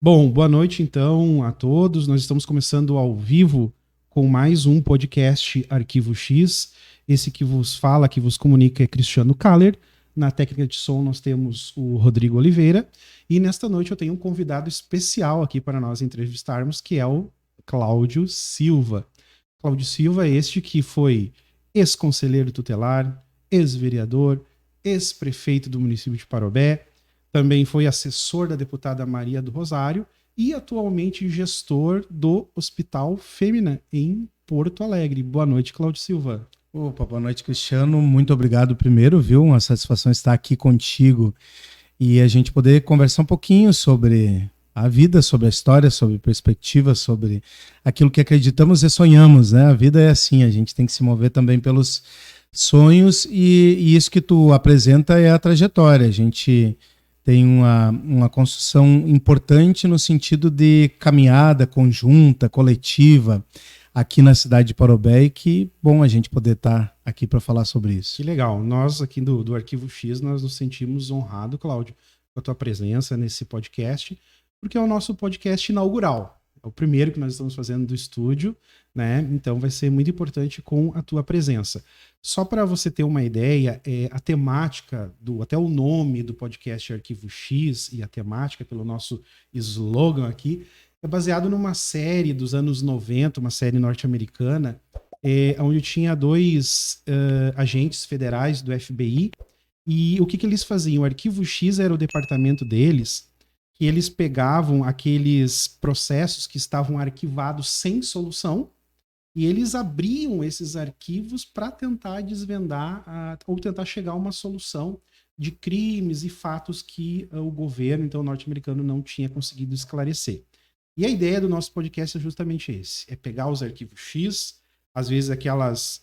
Bom, boa noite então a todos. Nós estamos começando ao vivo com mais um podcast Arquivo X. Esse que vos fala, que vos comunica é Cristiano Kaller. Na técnica de som nós temos o Rodrigo Oliveira. E nesta noite eu tenho um convidado especial aqui para nós entrevistarmos, que é o Cláudio Silva. Cláudio Silva é este que foi ex-conselheiro tutelar, ex-vereador, ex-prefeito do município de Parobé, também foi assessor da deputada Maria do Rosário e atualmente gestor do Hospital Fêmea em Porto Alegre. Boa noite, Cláudio Silva. Opa, boa noite, Cristiano. Muito obrigado primeiro, viu? Uma satisfação estar aqui contigo e a gente poder conversar um pouquinho sobre a vida, sobre a história, sobre perspectiva, sobre aquilo que acreditamos e sonhamos, né? A vida é assim, a gente tem que se mover também pelos sonhos e isso que tu apresenta é a trajetória. A gente tem uma construção importante no sentido de caminhada conjunta, coletiva, aqui na cidade de Parobé, e que bom a gente poder estar aqui para falar sobre isso. Que legal. Nós aqui do Arquivo X, nós nos sentimos honrados, Cláudio, com a tua presença nesse podcast, porque é o nosso podcast inaugural. É o primeiro que nós estamos fazendo do estúdio, né? Então vai ser muito importante com a tua presença. Só para você ter uma ideia, a temática, até o nome do podcast Arquivo X e a temática pelo nosso slogan aqui, é baseado numa série dos anos 90, uma série norte-americana, onde tinha dois agentes federais do FBI, e o que eles faziam? O Arquivo X era o departamento deles, que eles pegavam aqueles processos que estavam arquivados sem solução e eles abriam esses arquivos para tentar desvendar ou tentar chegar a uma solução de crimes e fatos que o governo, então, norte-americano não tinha conseguido esclarecer. E a ideia do nosso podcast é justamente esse, é pegar os arquivos X, às vezes aquelas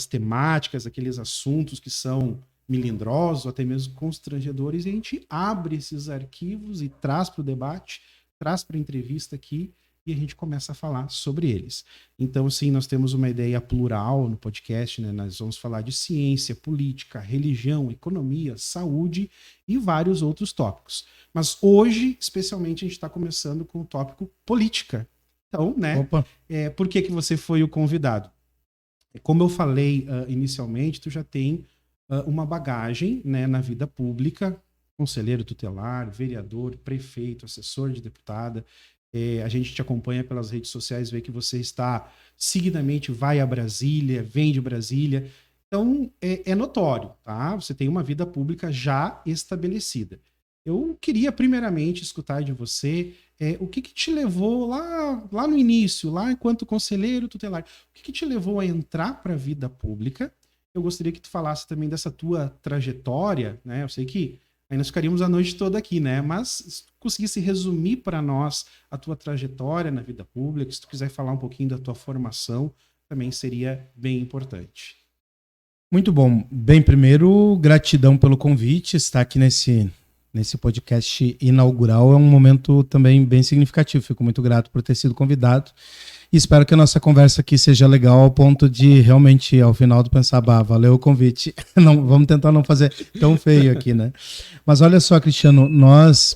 temáticas, aqueles assuntos que são melindrosos, ou até mesmo constrangedores, e a gente abre esses arquivos e traz para o debate, traz para a entrevista aqui, e a gente começa a falar sobre eles. Então, sim, nós temos uma ideia plural no podcast, né? Nós vamos falar de ciência, política, religião, economia, saúde e vários outros tópicos. Mas hoje, especialmente, a gente está começando com o tópico política. Então, né? Por que você foi o convidado? Como eu falei inicialmente, tu já tem uma bagagem, né, na vida pública, conselheiro tutelar, vereador, prefeito, assessor de deputada. A gente te acompanha pelas redes sociais, vê que você está seguidamente, vai a Brasília, vem de Brasília. Então, é notório, tá? Você tem uma vida pública já estabelecida. Eu queria, primeiramente, escutar de você o que te levou lá no início, lá enquanto conselheiro tutelar, o que te levou a entrar para a vida pública? Eu gostaria que tu falasse também dessa tua trajetória, né? Eu sei que aí nós ficaríamos a noite toda aqui, né? Mas se tu conseguisse resumir para nós a tua trajetória na vida pública, se tu quiser falar um pouquinho da tua formação, também seria bem importante. Muito bom. Bem, primeiro, gratidão pelo convite. Estar aqui nesse podcast inaugural é um momento também bem significativo. Fico muito grato por ter sido convidado. E espero que a nossa conversa aqui seja legal ao ponto de realmente, ao final, do pensar, valeu o convite. Não, vamos tentar não fazer tão feio aqui, né? Mas olha só, Cristiano, nós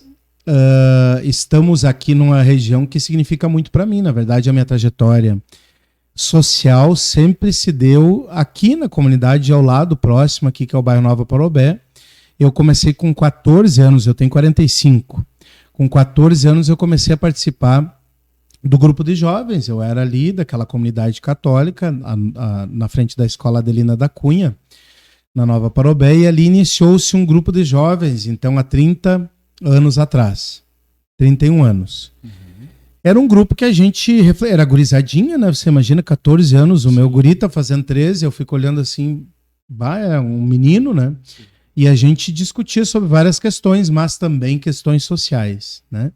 estamos aqui numa região que significa muito para mim. Na verdade, a minha trajetória social sempre se deu aqui na comunidade, ao lado próximo aqui, que é o bairro Nova Parobé. Eu comecei com 14 anos, eu tenho 45. Com 14 anos eu comecei a participar do grupo de jovens. Eu era ali daquela comunidade católica, na frente da escola Adelina da Cunha, na Nova Parobé, e ali iniciou-se um grupo de jovens, então há 30 anos atrás, 31 anos. Era um grupo que a gente, era gurizadinha, né? Você imagina, 14 anos, o meu guri tá fazendo 13, eu fico olhando assim, é um menino, né? Sim. E a gente discutia sobre várias questões, mas também questões sociais, né?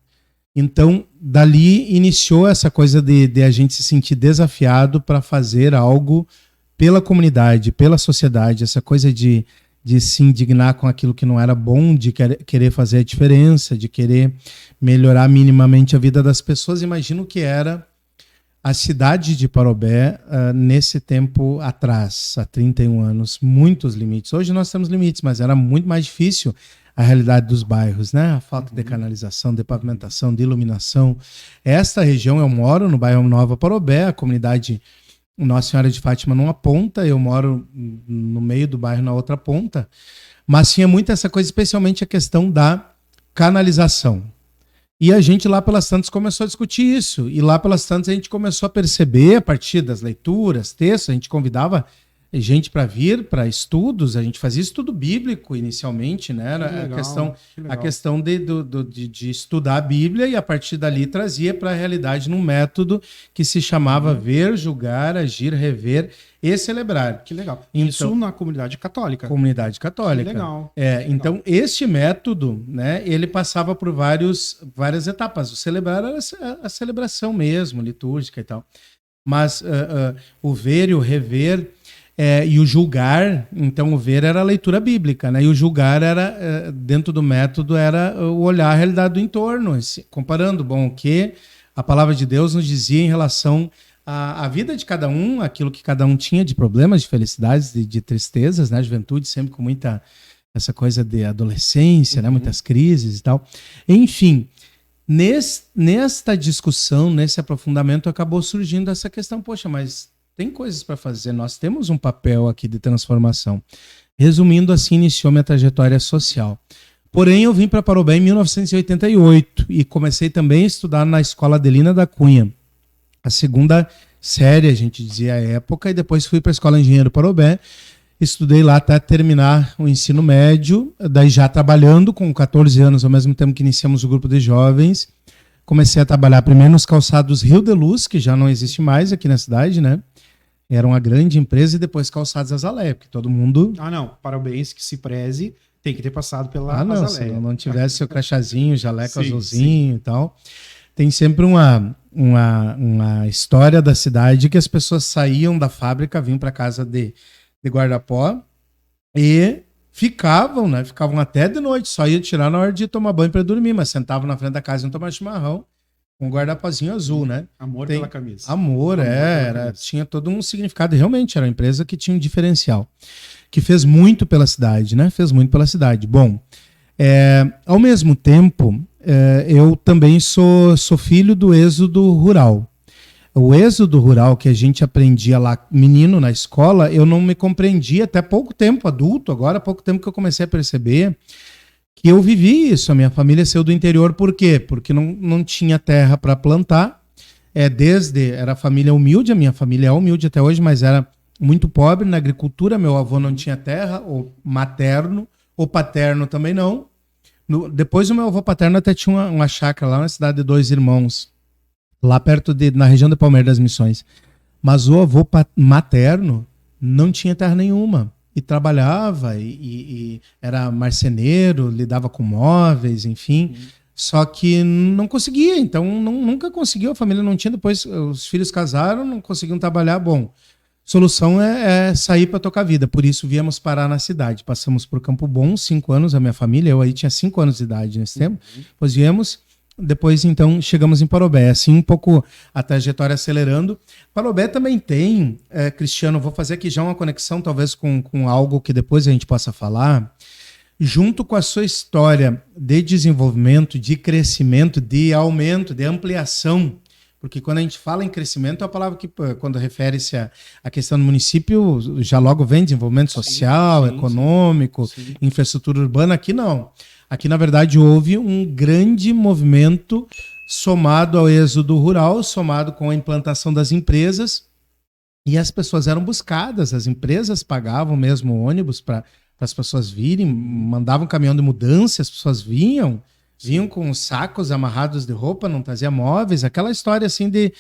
Então, dali iniciou essa coisa de a gente se sentir desafiado para fazer algo pela comunidade, pela sociedade, essa coisa de se indignar com aquilo que não era bom, de querer fazer a diferença, de querer melhorar minimamente a vida das pessoas. Imagino que era a cidade de Parobé nesse tempo atrás, há 31 anos, muitos limites. Hoje nós temos limites, mas era muito mais difícil a realidade dos bairros, né? A falta de canalização, de pavimentação, de iluminação. Esta região, eu moro no bairro Nova Parobé, a comunidade Nossa Senhora de Fátima numa ponta, eu moro no meio do bairro na outra ponta, mas tinha muito essa coisa, especialmente a questão da canalização. E a gente lá pelas tantas começou a discutir isso, e lá pelas tantas a gente começou a perceber, a partir das leituras, textos, a gente convidava gente para vir para estudos, a gente fazia estudo bíblico inicialmente, né? Era a questão de estudar a Bíblia, e a partir dali trazia para a realidade num método que se chamava ver, julgar, agir, rever e celebrar. Que legal. Então, isso na comunidade católica. Comunidade católica. Que legal. Então, este método, né, ele passava por várias etapas. O celebrar era a celebração mesmo, litúrgica e tal. Mas o ver e o rever... e o julgar, então o ver era a leitura bíblica, né? E o julgar era, dentro do método, era o olhar a realidade do entorno, comparando, o que a palavra de Deus nos dizia em relação à vida de cada um, aquilo que cada um tinha de problemas, de felicidades, de tristezas, né? A juventude sempre com muita essa coisa de adolescência, né? Muitas crises e tal. Enfim, nesta discussão, nesse aprofundamento, acabou surgindo essa questão, poxa, mas tem coisas para fazer, nós temos um papel aqui de transformação. Resumindo, assim iniciou minha trajetória social. Porém, eu vim para Parobé em 1988 e comecei também a estudar na Escola Adelina da Cunha. A segunda série, a gente dizia à época, e depois fui para a Escola Engenheiro Parobé. Estudei lá até terminar o ensino médio, daí já trabalhando com 14 anos, ao mesmo tempo que iniciamos o grupo de jovens. Comecei a trabalhar primeiro nos calçados Rio de Luz, que já não existe mais aqui na cidade, né? Era uma grande empresa, e depois Calçados Azaleia, porque todo mundo... Parabéns, que se preze, tem que ter passado pela Azaleia. Se não tivesse seu crachazinho, jaleco azulzinho e tal. Tem sempre uma história da cidade que as pessoas saíam da fábrica, vinham para casa de Guardapó e ficavam, né? Ficavam até de noite, só ia tirar na hora de tomar banho para dormir, mas sentavam na frente da casa e iam tomar chimarrão. Um guardapozinho azul, né? Amor pela camisa. Amor tinha todo um significado. Realmente, era uma empresa que tinha um diferencial. Que fez muito pela cidade, né? Fez muito pela cidade. Bom, ao mesmo tempo, eu também sou filho do êxodo rural. O êxodo rural que a gente aprendia lá, menino, na escola, eu não me compreendia até pouco tempo, adulto, agora há pouco tempo que eu comecei a perceber que eu vivi isso. A minha família saiu do interior, por quê? Porque não tinha terra para plantar. Era família humilde, a minha família é humilde até hoje, mas era muito pobre na agricultura. Meu avô não tinha terra, ou materno, ou paterno também não. Depois o meu avô paterno até tinha uma chácara lá na cidade de Dois Irmãos, lá perto na região de Palmeiras das Missões. Mas o avô materno não tinha terra nenhuma. E trabalhava, e era marceneiro, lidava com móveis, enfim. Só que não conseguia, então nunca conseguiu, a família não tinha. Depois os filhos casaram, não conseguiam trabalhar. Bom, solução é sair para tocar vida. Por isso viemos parar na cidade. Passamos por Campo Bom, 5 anos, a minha família. Eu aí tinha 5 anos de idade nesse tempo. Depois viemos. Depois, então, chegamos em Parobé. Assim, um pouco a trajetória acelerando. Parobé também tem, Cristiano, vou fazer aqui já uma conexão, talvez com algo que depois a gente possa falar, junto com a sua história de desenvolvimento, de crescimento, de aumento, de ampliação. Porque quando a gente fala em crescimento, é a palavra que, quando refere-se à questão do município, já logo vem desenvolvimento social, econômico, infraestrutura urbana. Aqui não. Aqui, na verdade, houve um grande movimento somado ao êxodo rural, somado com a implantação das empresas, e as pessoas eram buscadas, as empresas pagavam mesmo ônibus para as pessoas virem, mandavam caminhão de mudança, as pessoas vinham com sacos amarrados de roupa, não trazia móveis, aquela história assim de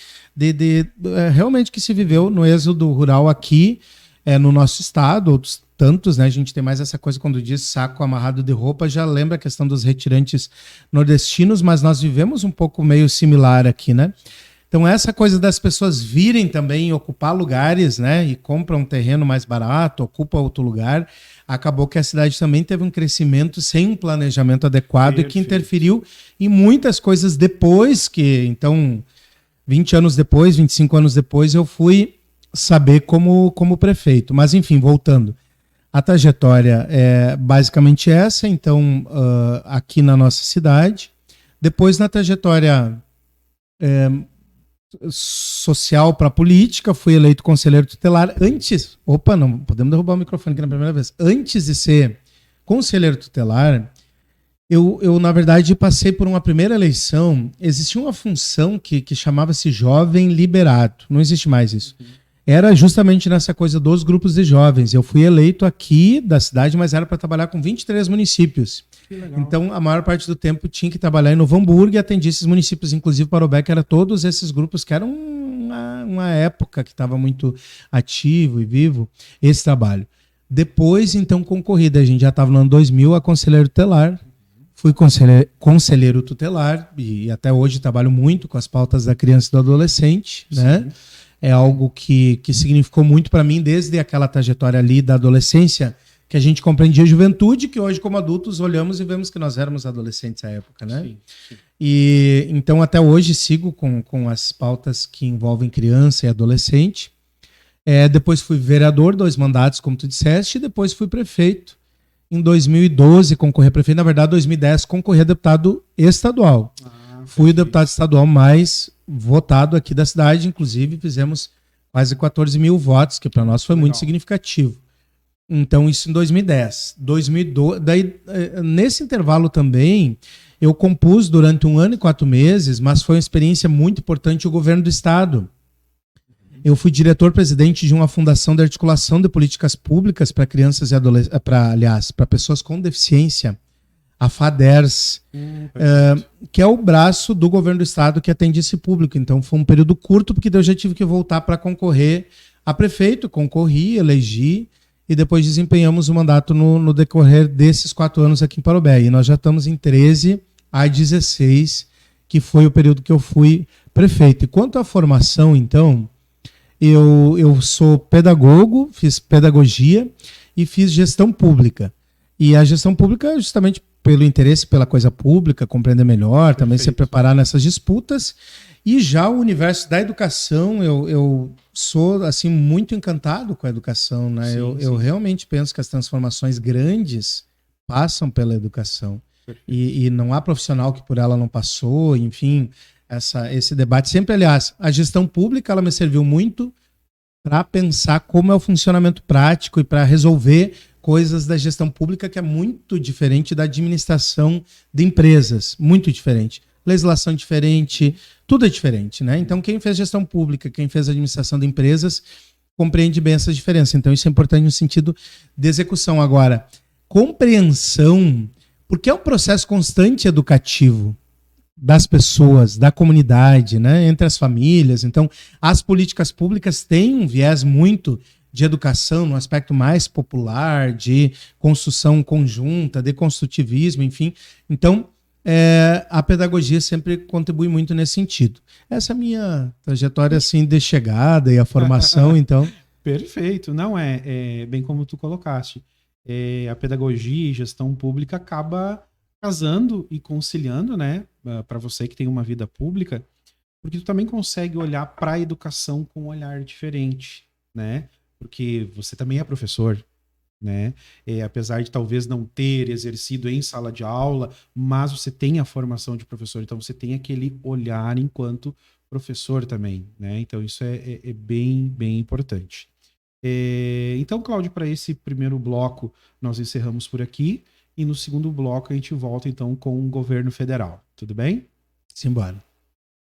realmente que se viveu no êxodo rural aqui, no nosso estado, outros tantos, né? A gente tem mais essa coisa quando diz saco amarrado de roupa, já lembra a questão dos retirantes nordestinos, mas nós vivemos um pouco meio similar aqui, né? Então essa coisa das pessoas virem também ocupar lugares, né? E compram um terreno mais barato, ocupa outro lugar, acabou que a cidade também teve um crescimento sem um planejamento adequado. Perfeito. E que interferiu em muitas coisas depois que, então, 20 anos depois, 25 anos depois, eu fui saber como prefeito. Mas enfim, voltando. A trajetória é basicamente essa, então, aqui na nossa cidade. Depois, na trajetória social para política, fui eleito conselheiro tutelar. Antes, não podemos derrubar o microfone aqui na primeira vez. Antes de ser conselheiro tutelar, eu na verdade, passei por uma primeira eleição. Existia uma função que chamava-se jovem liberado. Não existe mais isso. Era justamente nessa coisa dos grupos de jovens. Eu fui eleito aqui da cidade, mas era para trabalhar com 23 municípios. Então, a maior parte do tempo tinha que trabalhar em Novo Hamburgo e atendi esses municípios, inclusive Parobé, que eram todos esses grupos que eram uma época que estava muito ativo e vivo esse trabalho. Depois, então, concorrida. A gente já estava no ano 2000 a conselheiro tutelar. Fui conselheiro tutelar e até hoje trabalho muito com as pautas da criança e do adolescente, né? É algo que significou muito para mim desde aquela trajetória ali da adolescência, que a gente compreendia a juventude, que hoje, como adultos, olhamos e vemos que nós éramos adolescentes à época, né? Sim. E então, até hoje, sigo com as pautas que envolvem criança e adolescente. Depois fui vereador, 2 mandatos, como tu disseste, e depois fui prefeito. Em 2012, concorri a prefeito. Na verdade, em 2010, concorri a deputado estadual. Fui o deputado estadual mais votado aqui da cidade, inclusive fizemos quase 14 mil votos, que para nós foi muito significativo. Então, isso em 2010. 2012, daí, nesse intervalo também, eu compus durante 1 ano e 4 meses, mas foi uma experiência muito importante o governo do estado. Eu fui diretor-presidente de uma fundação de articulação de políticas públicas para crianças e adolescentes, para pessoas com deficiência, a FADERS, que é o braço do governo do estado que atende esse público. Então foi um período curto, porque eu já tive que voltar para concorrer a prefeito, concorri, elegi, e depois desempenhamos o mandato no decorrer desses 4 anos aqui em Parobé. E nós já estamos em 13 a 16, que foi o período que eu fui prefeito. E quanto à formação, então, eu sou pedagogo, fiz pedagogia e fiz gestão pública. E a gestão pública, justamente pelo interesse pela coisa pública, compreender melhor, também se preparar nessas disputas. E já o universo da educação, eu sou assim muito encantado com a educação, né? Eu realmente penso que as transformações grandes passam pela educação. E não há profissional que por ela não passou, enfim, esse debate sempre, aliás, a gestão pública ela me serviu muito para pensar como é o funcionamento prático e para resolver coisas da gestão pública que é muito diferente da administração de empresas, muito diferente. Legislação diferente, tudo é diferente, né? Então, quem fez gestão pública, quem fez administração de empresas, compreende bem essa diferença. Então, isso é importante no sentido de execução. Agora, compreensão, porque é um processo constante educativo das pessoas, da comunidade, né? Entre as famílias. Então, as políticas públicas têm um viés muito de educação, no aspecto mais popular, de construção conjunta, de construtivismo, enfim. Então, a pedagogia sempre contribui muito nesse sentido. Essa é a minha trajetória assim, de chegada e a formação, então... Perfeito. Não, é bem como tu colocaste. A pedagogia e gestão pública acaba casando e conciliando, né? Para você que tem uma vida pública, porque tu também consegue olhar para a educação com um olhar diferente, né? Porque você também é professor, né? Apesar de talvez não ter exercido em sala de aula, mas você tem a formação de professor, então você tem aquele olhar enquanto professor também, né? Então isso é bem, bem importante. Então, Cláudio, para esse primeiro bloco nós encerramos por aqui e no segundo bloco a gente volta então com o governo federal. Tudo bem? Simbora.